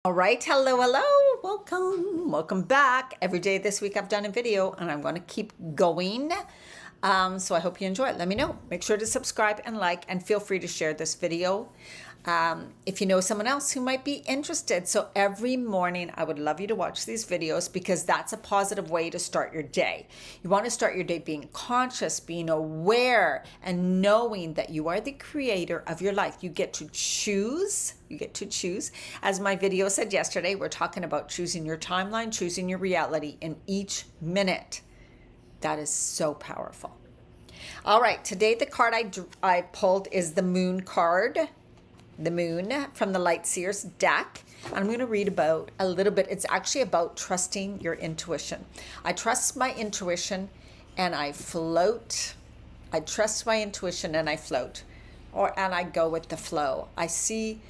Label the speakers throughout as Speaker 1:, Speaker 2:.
Speaker 1: All right, hello, welcome back. Every day this week I've done a video and I'm going to keep going. So I hope you enjoy it. Let me know. Make sure to subscribe and like, and feel free to share this video if you know someone else who might be interested. So every morning I would love you to watch these videos because that's a positive way to start your day. You want to start your day being conscious, being aware, and knowing that you are the creator of your life. You get to choose. You get to choose. As my video said yesterday, we're talking about choosing your timeline, choosing your reality in each minute. That is so powerful. All right, today the card I pulled is the Moon card. The Moon from the Light Seers deck. I'm going to read about a little bit. It's actually about trusting your intuition. I trust my intuition and I float. I trust my intuition and I float. And I go with the flow. I see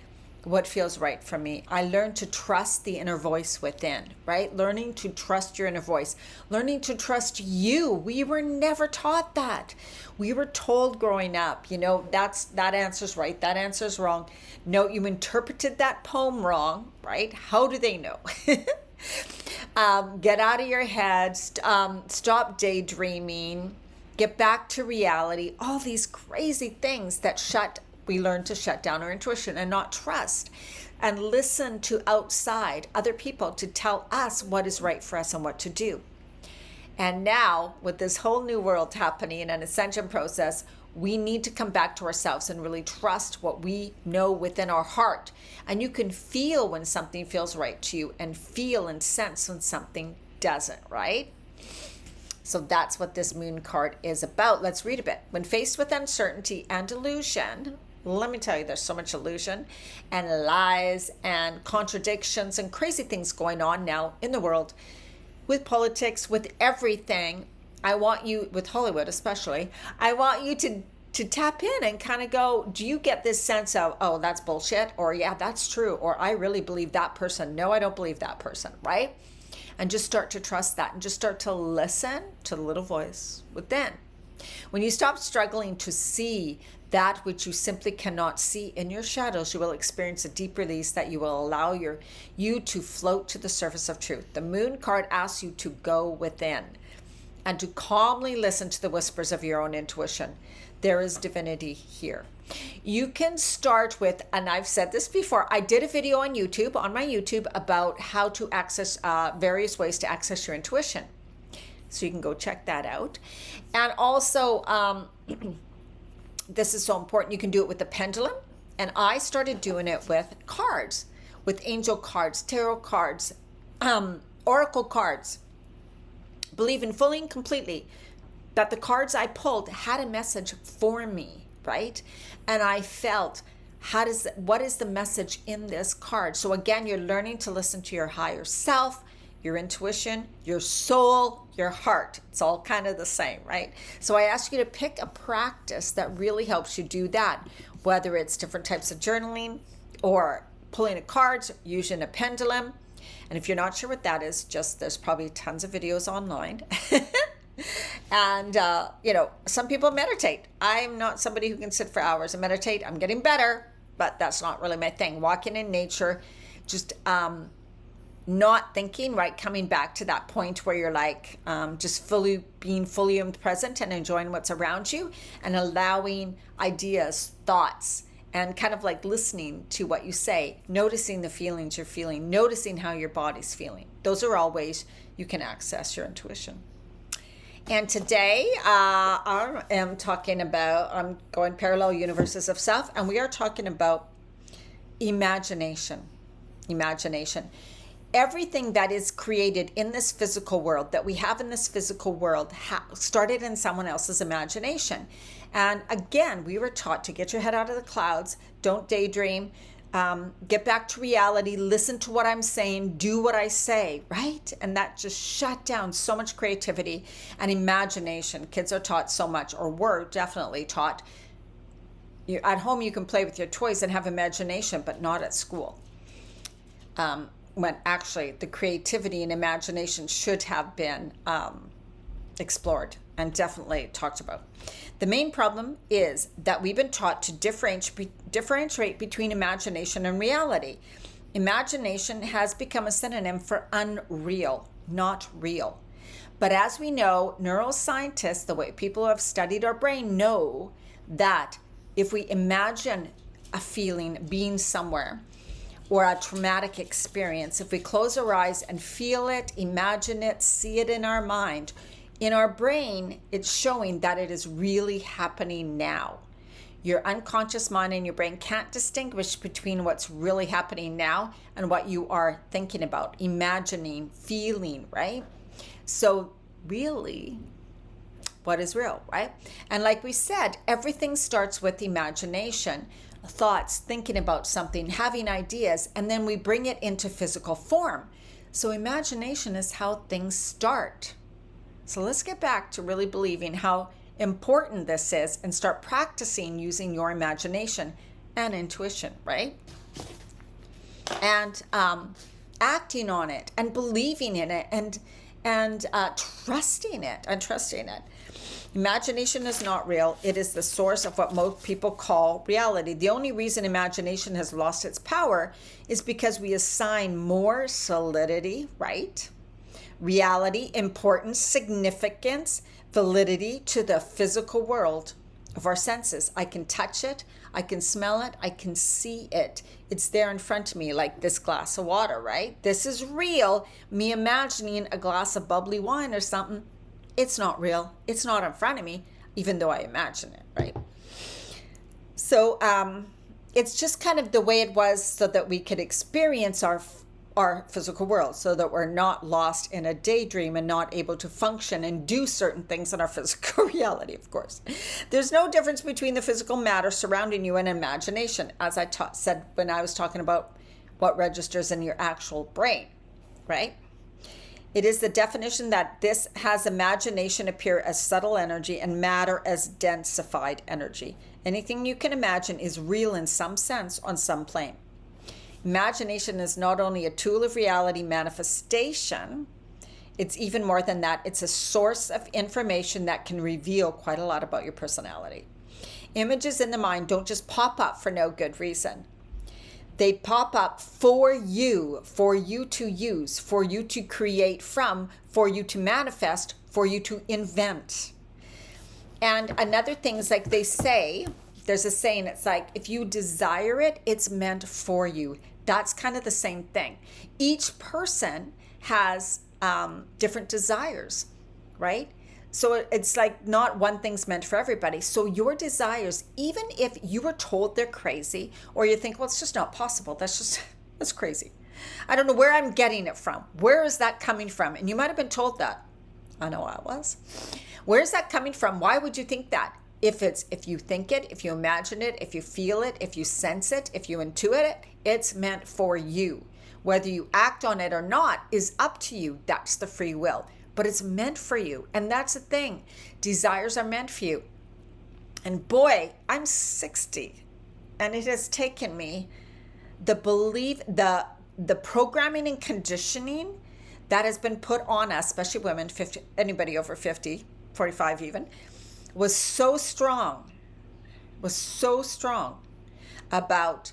Speaker 1: what feels right for me. I learn to trust the inner voice within, right? Learning to trust your inner voice, learning to trust you. We were never taught that. We were told growing up, that answer's right, that answer's wrong. No, you interpreted that poem wrong, right? How do they know? Get out of your head, stop daydreaming, get back to reality. All these crazy things that we learn to shut down our intuition and not trust and listen to outside other people to tell us what is right for us and what to do. And now with this whole new world happening in an ascension process, we need to come back to ourselves and really trust what we know within our heart. And you can feel when something feels right to you and feel and sense when something doesn't, right? So that's what this Moon card is about. Let's read a bit. When faced with uncertainty and illusion, let me tell you, there's so much illusion and lies and contradictions and crazy things going on now in the world with politics, with everything. I want you, with Hollywood especially, I want you to tap in and kind of go, do you get this sense of, oh, that's bullshit? Or yeah, that's true. Or I really believe that person. No, I don't believe that person, right? And just start to trust that and just start to listen to the little voice within. When you stop struggling to see that which you simply cannot see in your shadows, you will experience a deep release that you will allow you to float to the surface of truth. The Moon card asks you to go within and to calmly listen to the whispers of your own intuition. There is divinity here. You can start with, and I've said this before, I did a video on my YouTube about how to access various ways to access your intuition. So you can go check that out. And also, this is so important, you can do it with the pendulum. And I started doing it with cards, with angel cards, tarot cards, oracle cards. Believe in fully and completely that the cards I pulled had a message for me, right? And I felt, what is the message in this card? So again, you're learning to listen to your higher self, your intuition, your soul, your heart. It's all kind of the same, right? So I ask you to pick a practice that really helps you do that, whether it's different types of journaling or pulling a cards, using a pendulum. And if you're not sure what that is, there's probably tons of videos online. And, some people meditate. I'm not somebody who can sit for hours and meditate. I'm getting better, but that's not really my thing. Walking in nature, just not thinking, right? Coming back to that point where you're like just being fully present and enjoying what's around you and allowing ideas, thoughts, and kind of like listening to what you say, noticing the feelings you're feeling, noticing how your body's feeling. Those are all ways you can access your intuition. And today I am talking about, I'm going parallel universes of self, and we are talking about imagination. Imagination. Everything that is created in this physical world, that we have in this physical world, started in someone else's imagination. And again, we were taught to get your head out of the clouds, don't daydream, get back to reality, listen to what I'm saying, do what I say, right? And that just shut down so much creativity and imagination. Kids are taught so much, or were definitely taught. At home, you can play with your toys and have imagination, but not at school. When actually the creativity and imagination should have been explored and definitely talked about. The main problem is that we've been taught to differentiate between imagination and reality. Imagination has become a synonym for unreal, not real. But as we know, neuroscientists, the way people who have studied our brain, know that if we imagine a feeling, being somewhere, or a traumatic experience, if we close our eyes and feel it, imagine it, see it in our mind, in our brain, it's showing that it is really happening now. Your unconscious mind and your brain can't distinguish between what's really happening now and what you are thinking about, imagining, feeling, right? So really, what is real, right? And like we said, everything starts with imagination, thoughts, thinking about something, having ideas, and then we bring it into physical form. So imagination is how things start. So let's get back to really believing how important this is and start practicing using your imagination and intuition, right? And acting on it and believing in it and trusting it. Imagination is not real. It is the source of what most people call reality. The only reason imagination has lost its power is because we assign more solidity, right? Reality, importance, significance, validity to the physical world of our senses. I can touch it, I can smell it, I can see it. It's there in front of me, like this glass of water, right? This is real. Me imagining a glass of bubbly wine or something, it's not real. It's not in front of me, even though I imagine it, right? So it's just kind of the way it was so that we could experience our physical world, so that we're not lost in a daydream and not able to function and do certain things in our physical reality, of course. There's no difference between the physical matter surrounding you and imagination, as I said when I was talking about what registers in your actual brain, right? It is the definition that this has imagination appear as subtle energy and matter as densified energy. Anything you can imagine is real in some sense on some plane. Imagination is not only a tool of reality manifestation, it's even more than that. It's a source of information that can reveal quite a lot about your personality. Images in the mind don't just pop up for no good reason. They pop up for you to use, for you to create from, for you to manifest, for you to invent. And another thing is, like they say, there's a saying, it's like, if you desire it, it's meant for you. That's kind of the same thing. Each person has different desires, right? So it's like not one thing's meant for everybody. So your desires, even if you were told they're crazy, or you think, well, it's just not possible. That's crazy. I don't know where I'm getting it from. Where is that coming from? And you might have been told that. I know I was. Where is that coming from? Why would you think that? If you think it, if you imagine it, if you feel it, if you sense it, if you intuit it, it's meant for you. Whether you act on it or not is up to you. That's the free will. But it's meant for you. And that's the thing. Desires are meant for you. And boy, I'm 60. And it has taken me the belief, the programming and conditioning that has been put on us, especially women, 50, anybody over 50, 45 even, was so strong about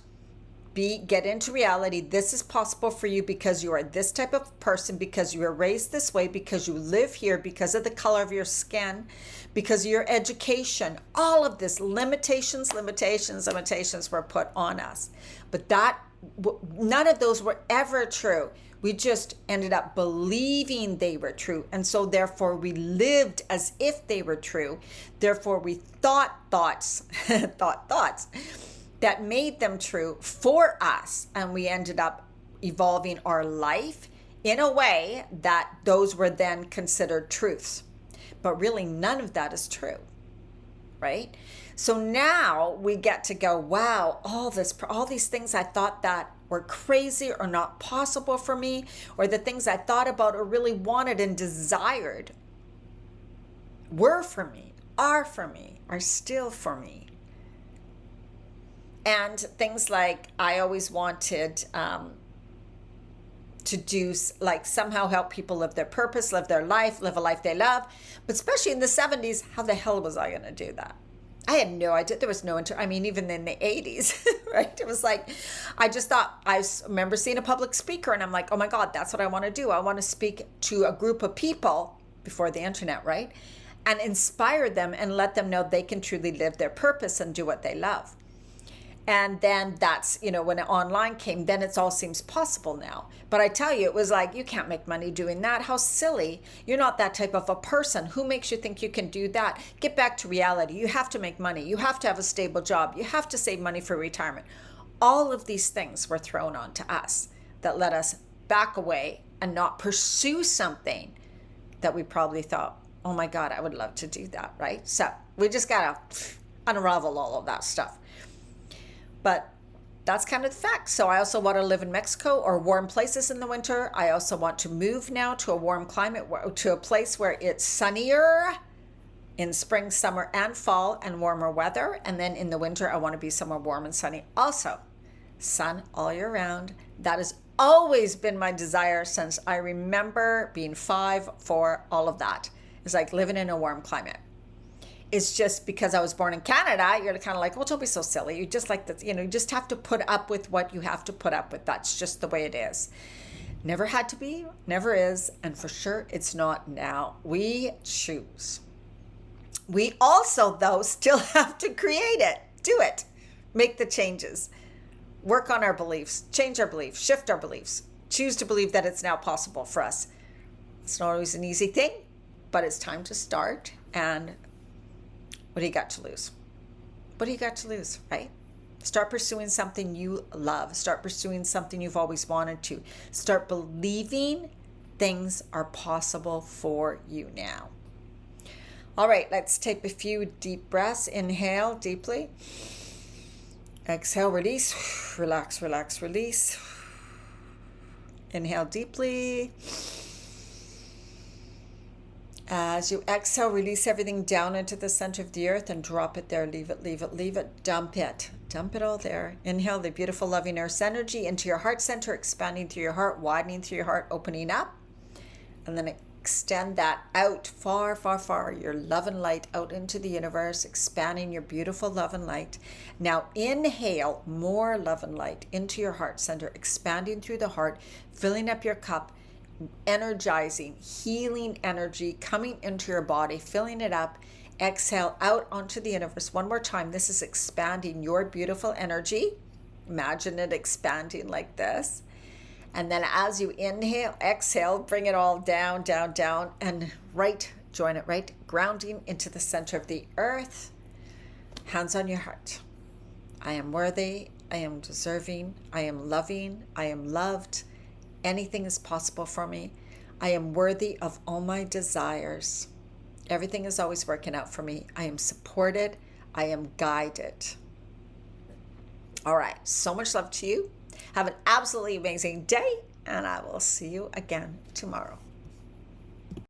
Speaker 1: get into reality. This is possible for you because you are this type of person, because you were raised this way, because you live here, because of the color of your skin, because of your education. All of this, limitations were put on us. But none of those were ever true. We just ended up believing they were true. And so therefore we lived as if they were true. Therefore we thought thoughts that made them true for us. And we ended up evolving our life in a way that those were then considered truths. But really none of that is true, right? So now we get to go, wow, all these things I thought that were crazy or not possible for me, or the things I thought about or really wanted and desired were for me, are still for me. And things like I always wanted to do, like somehow help people live their purpose, live their life, live a life they love. But especially in the 70s, how the hell was I going to do that? I had no idea. There was no, I mean, even in the 80s, right? It was like, I just thought, remember seeing a public speaker and I'm like, oh my God, that's what I want to do. I want to speak to a group of people before the internet, right? And inspire them and let them know they can truly live their purpose and do what they love. And then that's, when online came, then it all seems possible now. But I tell you, it was like, you can't make money doing that. How silly. You're not that type of a person. Who makes you think you can do that? Get back to reality. You have to make money. You have to have a stable job. You have to save money for retirement. All of these things were thrown onto us that let us back away and not pursue something that we probably thought, oh my God, I would love to do that, right? So we just got to unravel all of that stuff. But that's kind of the fact. So I also want to live in Mexico or warm places in the winter. I also want to move now to a warm climate, to a place where it's sunnier in spring, summer, and fall, and warmer weather. And then in the winter, I want to be somewhere warm and sunny. Also, sun all year round. That has always been my desire since I remember being 5, 4, all of that. It's like living in a warm climate. It's just because I was born in Canada, you're kind of like, well, don't be so silly. You just like that, you just have to put up with what you have to put up with. That's just the way it is. Never had to be, never is, and for sure it's not now. We choose. We also, though, still have to create it, do it, make the changes, work on our beliefs, change our beliefs, shift our beliefs, choose to believe that it's now possible for us. It's not always an easy thing, but it's time to start. And what do you got to lose? What do you got to lose, right? Start pursuing something you love. Start pursuing something you've always wanted to. Start believing things are possible for you now. All right, let's take a few deep breaths. Inhale deeply. Exhale, release. Relax, relax, release. Inhale deeply. As you exhale, release everything down into the center of the earth and drop it there. Leave it, leave it, leave it. Dump it. Dump it all there. Inhale the beautiful, loving earth energy into your heart center, expanding through your heart, widening through your heart, opening up. And then extend that out far, far, far, your love and light out into the universe, expanding your beautiful love and light. Now inhale more love and light into your heart center, expanding through the heart, filling up your cup, energizing, healing energy coming into your body, filling it up. Exhale out onto the universe. One more time. This is expanding your beautiful energy. Imagine it expanding like this. And then as you inhale, exhale, bring it all down, down, down, and right, join it right, grounding into the center of the earth. Hands on your heart. I am worthy. I am deserving. I am loving. I am loved. Anything is possible for me. I am worthy of all my desires. Everything is always working out for me. I am supported. I am guided. All right. So much love to you. Have an absolutely amazing day, and I will see you again tomorrow.